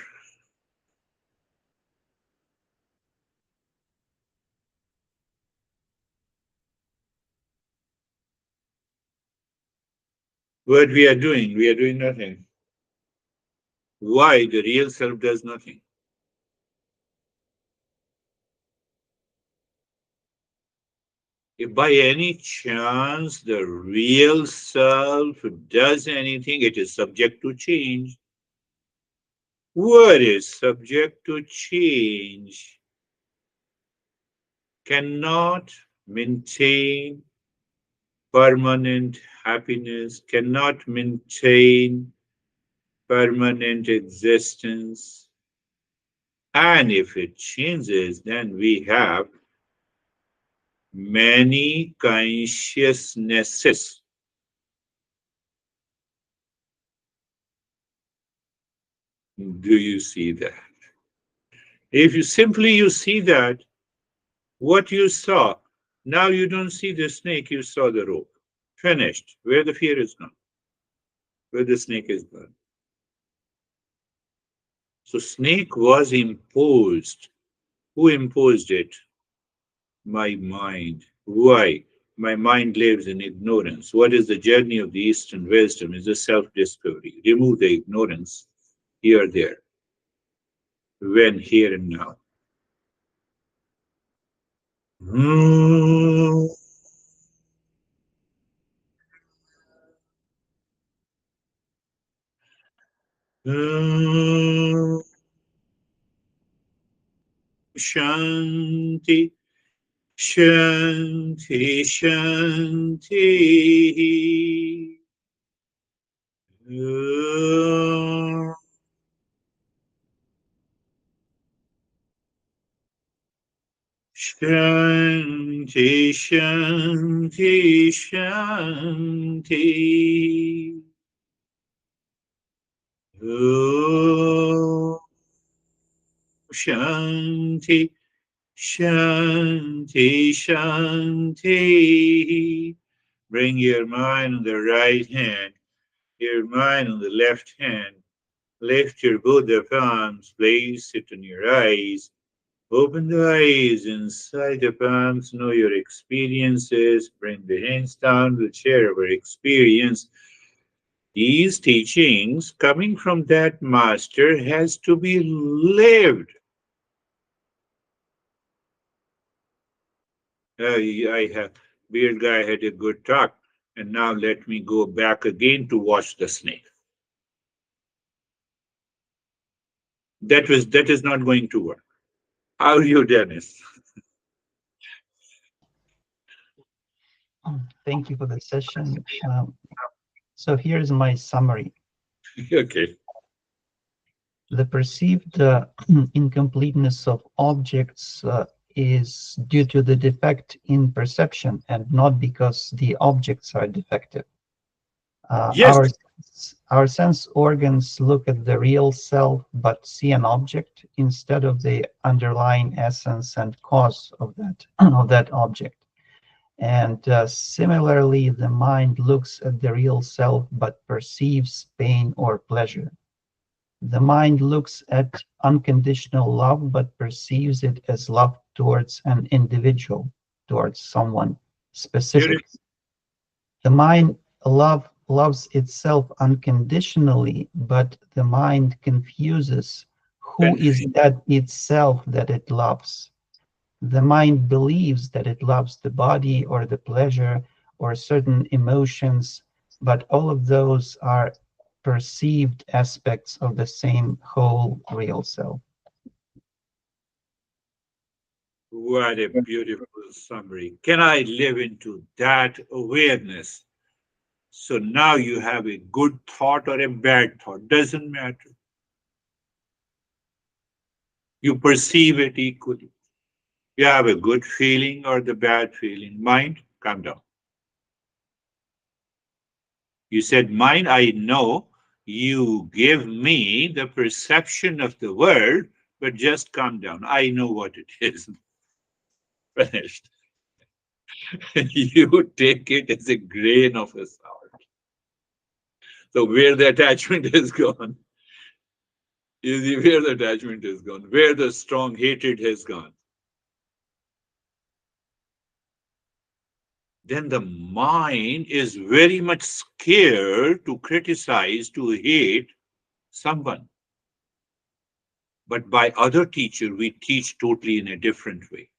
What we are doing nothing. Why? The real self does nothing. If by any chance the real self does anything, it is subject to change. What is subject to change cannot maintain permanent happiness, cannot maintain permanent existence. And if it changes, then we have many consciousnesses. Do you see that? If you simply you see that, what you saw, now you don't see the snake, you saw the rope. Finished. Where the fear is gone. where the snake is gone. So snake was imposed. Who imposed it? My mind. Why? My mind lives in ignorance. What is the journey of the Eastern wisdom? Is a self-discovery. Remove the ignorance here, there, when, here, and now. Hmm. Hmm. Shanti, Shanti, Shanti. Om. Shanti, Shanti, Shanti. Om. Shanti, Shanti, Shanti. Bring your mind on the right hand, your mind on the left hand. Lift your both the palms, place it on your eyes. Open the eyes inside the palms, know your experiences. Bring the hands down to share our experience. These teachings coming from that master has to be lived. I have beard guy had a good talk, and now let me go back again to watch the snake. That is not going to work. How are you, Dennis? Thank you for the session. So here's my summary. Okay. The perceived incompleteness of objects is due to the defect in perception and not because the objects are defective. Uh, Yes, our, our sense organs look at the real self but see an object instead of the underlying essence and cause of that, of that object. And similarly, the mind looks at the real self but perceives pain or pleasure. The mind looks at unconditional love but perceives it as love towards an individual, towards someone specific. beautiful. The mind loves itself unconditionally, but the mind confuses who is that itself that it loves. The mind believes that it loves the body or the pleasure or certain emotions, but all of those are perceived aspects of the same whole real self. What a beautiful summary. Can I live into that awareness? So now you have a good thought or a bad thought, doesn't matter. You perceive it equally. You have a good feeling or the bad feeling. Mind, calm down. You said, mind, I know you give me the perception of the world, but just calm down. I know what it is. Finished. You take it as a grain of a salt. So where the attachment is gone, where the attachment is gone, where the strong hatred has gone, then the mind is very much scared to criticize, to hate someone. But by other teacher, we teach totally in a different way.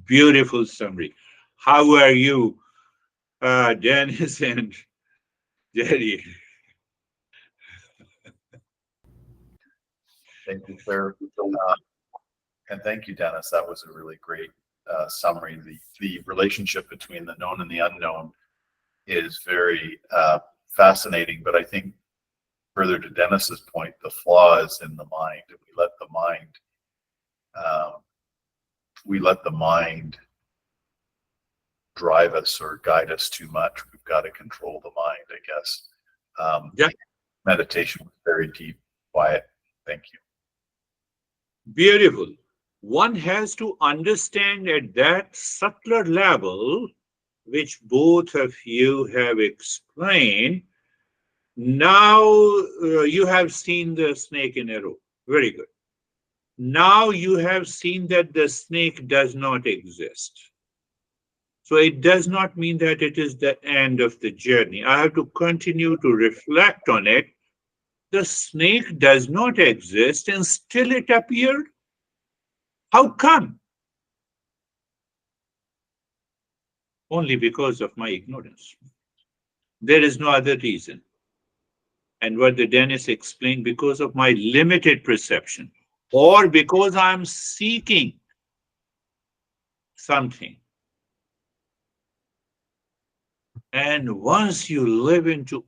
Beautiful summary. How are you, Dennis and Jerry? Thank you, sir. And thank you, Dennis. That was a really great summary. The relationship between the known and the unknown is very fascinating. But I think further to Dennis's point, the flaw is in the mind. If um, we let the mind drive us or guide us too much. We've got to control the mind, I guess. Yeah, Meditation was very deep, quiet. Thank you. beautiful. One has to understand at that subtler level, which both of you have explained, Now you have seen the snake in a row. Very good. Now you have seen that the snake does not exist. So it does not mean that it is the end of the journey. I have to continue to reflect on it. The snake does not exist and still it appeared. How come? Only because of my ignorance. There is no other reason. And what the Dennis explained, because of my limited perception, or because I'm seeking something. And once you live into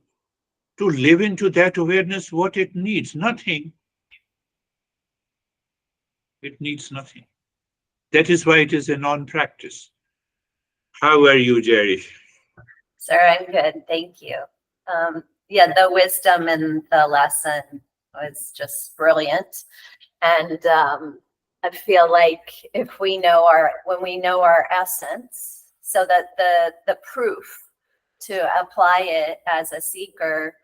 that awareness, what it needs, nothing. It needs nothing. That is why it is a non-practice. How are you, Jerry? Sir, I'm good. Thank you. Yeah, the wisdom in the lesson was just brilliant. And I feel like if we know when we know our essence, so that the proof to apply it as a seeker,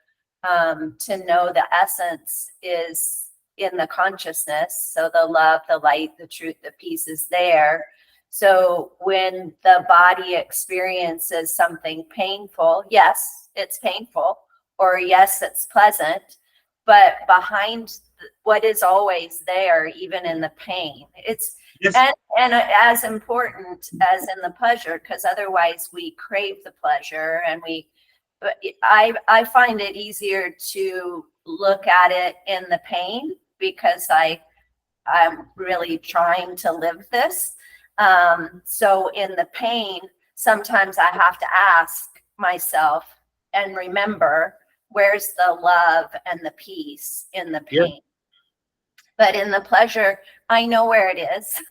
to know the essence is in the consciousness. So the love, the light, the truth, the peace is there. So when the body experiences something painful, yes, it's painful, or yes, it's pleasant, but behind what is always there, even in the pain, it's Yes. and as important as in the pleasure, because otherwise we crave the pleasure, and but I find it easier to look at it in the pain, because I'm really trying to live this. So in the pain, sometimes I have to ask myself and remember, where's the love and the peace in the pain? Yes. But in the pleasure, I know where it is.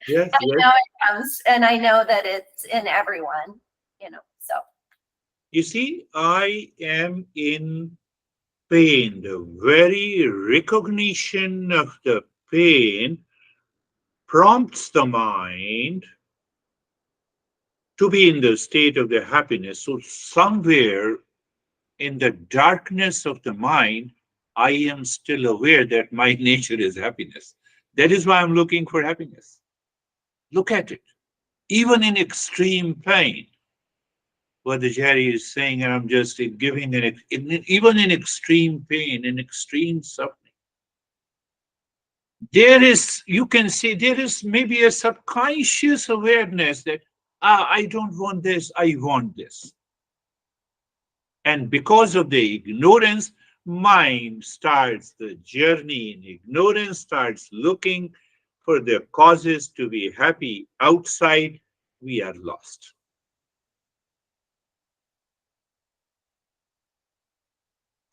Yes, I yes. know it comes, and I know that it's in everyone, so. You see, I am in pain. The very recognition of the pain prompts the mind to be in the state of the happiness. So somewhere in the darkness of the mind, I am still aware that my nature is happiness. That is why I'm looking for happiness. Look at it. Even in extreme pain, what the Jerry is saying, and I'm just giving even in extreme pain, in extreme suffering, there is, you can say, there is maybe a subconscious awareness that, I don't want this, I want this. And because of the ignorance, mind starts the journey in ignorance, starts looking for the causes to be happy outside. We are lost.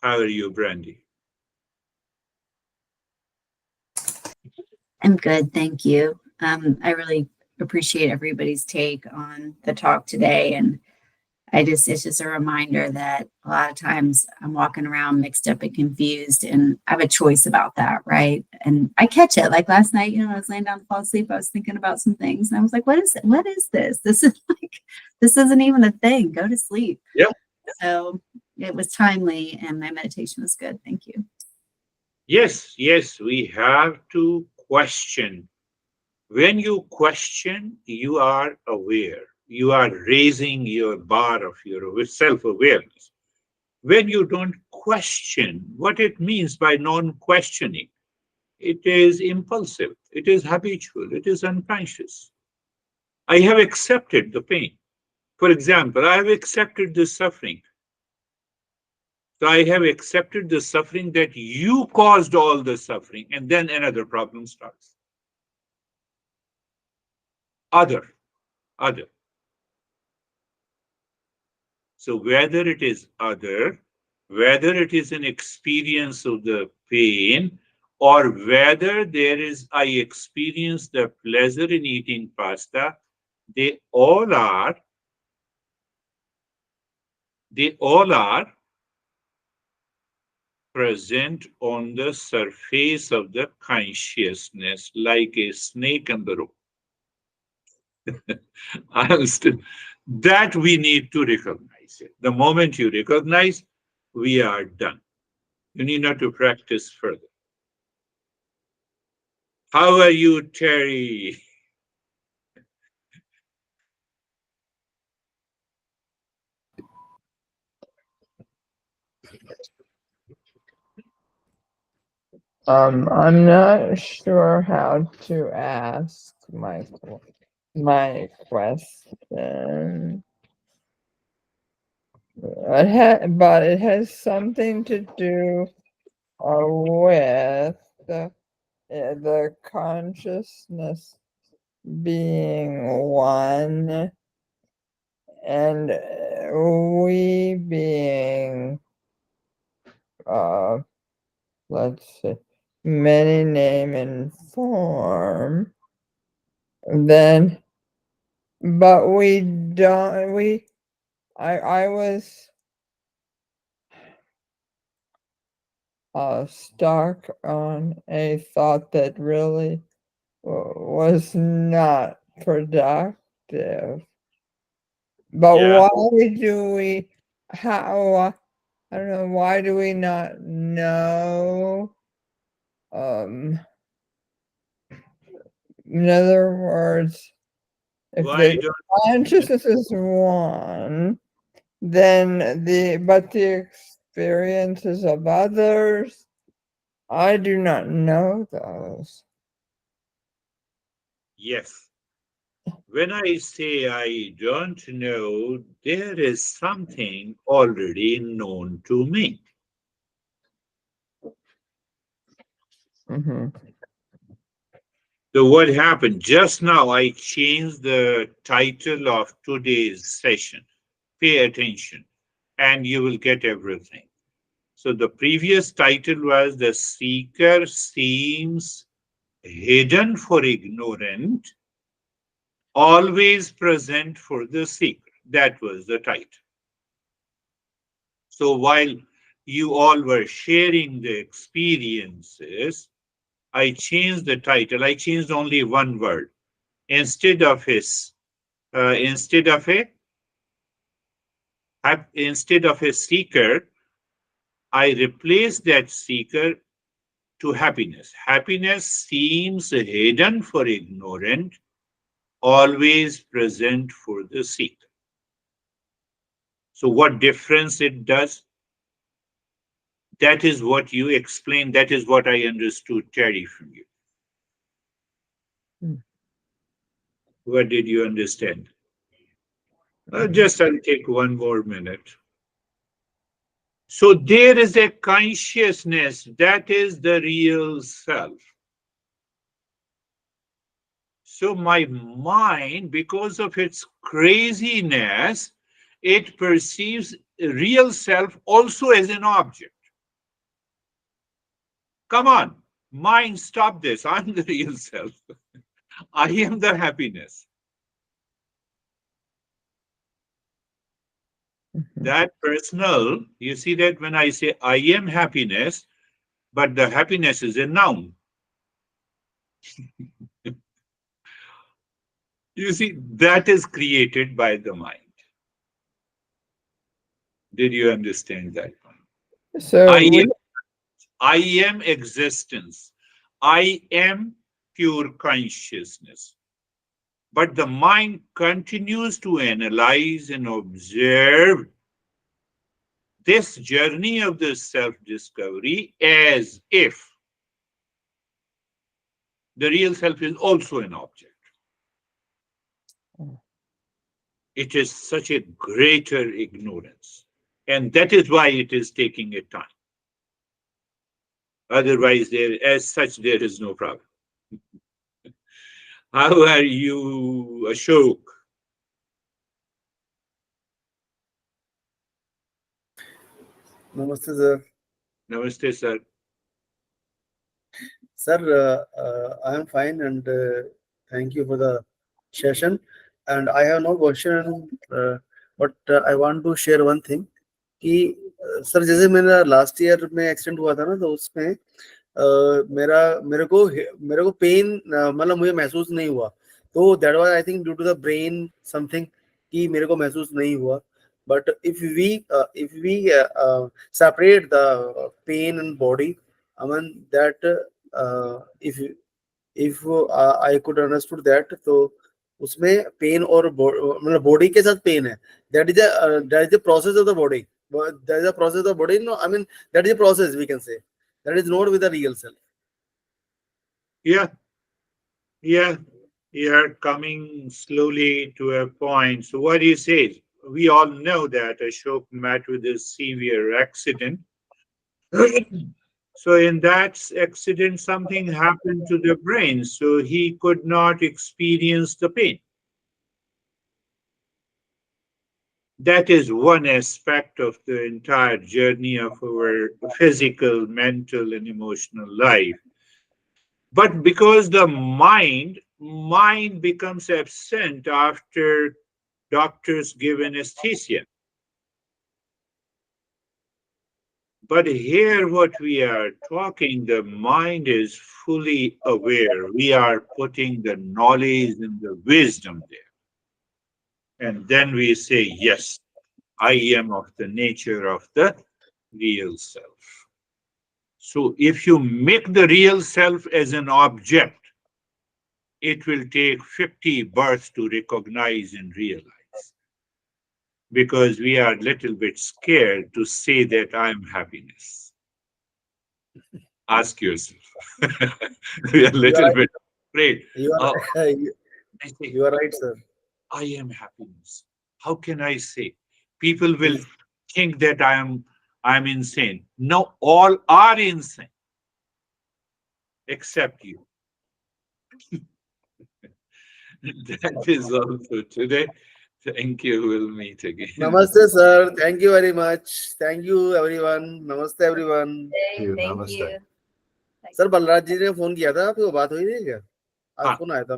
How are you, Brandy? I'm good, thank you. I really appreciate everybody's take on the talk today, and it's just a reminder that a lot of times I'm walking around mixed up and confused, and I have a choice about that, right? And I catch it. Like last night, I was laying down to fall asleep. I was thinking about some things, and I was like, "What is it? What is this? This isn't even a thing. Go to sleep." Yeah. So it was timely, and my meditation was good. Thank you. Yes, yes, we have to question. When you question, you are aware. You are raising your bar of your self-awareness. When you don't question, what it means by non-questioning, it is impulsive, it is habitual, it is unconscious. I have accepted the pain. For example, I have accepted the suffering. So I have accepted the suffering that you caused all the suffering, and then another problem starts. Other, other. So whether it is other, whether it is an experience of the pain, or whether I experience the pleasure in eating pasta, they all are, they all are present on the surface of the consciousness like a snake on the rope. I understand that we need to recognize it. The moment you recognize, we are done. You need not to practice further. How are you, Terry? I'm not sure how to ask my question. But it has something to do with the consciousness being one and we being let's see, many name and form. Then, but we don't. I was stuck on a thought that really was not productive. But Yeah. why do we? How? I don't know. Why do we not know? In other words, if Why the don't consciousness is one, then the experiences of others, I do not know those. Yes. When I say I don't know, there is something already known to me. Mm-hmm. So what happened? Just now I changed the title of today's session. Pay attention and you will get everything. So the previous title was The Seeker Seems Hidden for Ignorant, Always Present for the Seeker. That was the title. So while you all were sharing the experiences, I changed the title. I changed only one word. Instead of instead of a seeker, I replaced that seeker to happiness. Happiness seems hidden for ignorant, always present for the seeker. So what difference it does? That is what you explained. That is what I understood, Terry, from you. What did you understand? Just I'll take one more minute. So there is a consciousness that is the real self. So my mind, because of its craziness, it perceives real self also as an object. Come on, mind, stop this. I'm the real self. I am the happiness. That personal, you see that when I say I am happiness, but the happiness is a noun. You see, that is created by the mind. Did you understand that? So I am existence. I am pure consciousness. But the mind continues to analyze and observe this journey of the self-discovery as if the real self is also an object. It is such a greater ignorance. And that is why it is taking a time. Otherwise, as such, there is no problem. How are you, Ashok? Namaste, sir. Namaste, sir. Sir, I am fine and thank you for the session. And I have no question, but I want to share one thing. कि sir जैसे मेरा last year में accident हुआ था ना, तो उसमें मेरे को पेन मतलब मुझे महसूस नहीं हुआ. तो that was I think due to the brain something कि मेरे को महसूस नहीं हुआ. But if we separate the pain and body, I mean that if I could understood that, तो उसमें पेन और मतलब बॉडी के साथ पेन है, that is the process of the body, that is the process of the body. No, I mean that is the process, we can say that is not with the real self. Yeah, yeah, you are coming slowly to a point. So what he says, we all know that Ashok met with a severe accident. So in that accident, something happened to the brain, so he could not experience the pain. That is one aspect of the entire journey of our physical, mental, and emotional life. But because the mind becomes absent after doctors give anesthesia. But here, what we are talking, the mind is fully aware. We are putting the knowledge and the wisdom there. And then we say, yes, I am of the nature of the real self. So if you make the real self as an object, it will take 50 births to recognize and realize. Because we are a little bit scared to say that I am happiness. Ask yourself. We are a You are little right. bit afraid. You Oh, are I say, you are right, sir. I am happiness. How can I say? People will think that I'm insane. No, all are insane except you. That is all for today. Thank you. We'll meet again. Namaste, sir. Thank you very much. Thank you, everyone. Namaste, everyone. you. Thank Namaste. you. Sir Balraj ji ने phone किया था, आपको बात हुई थी क्या? आज हाँ। फोन आया था.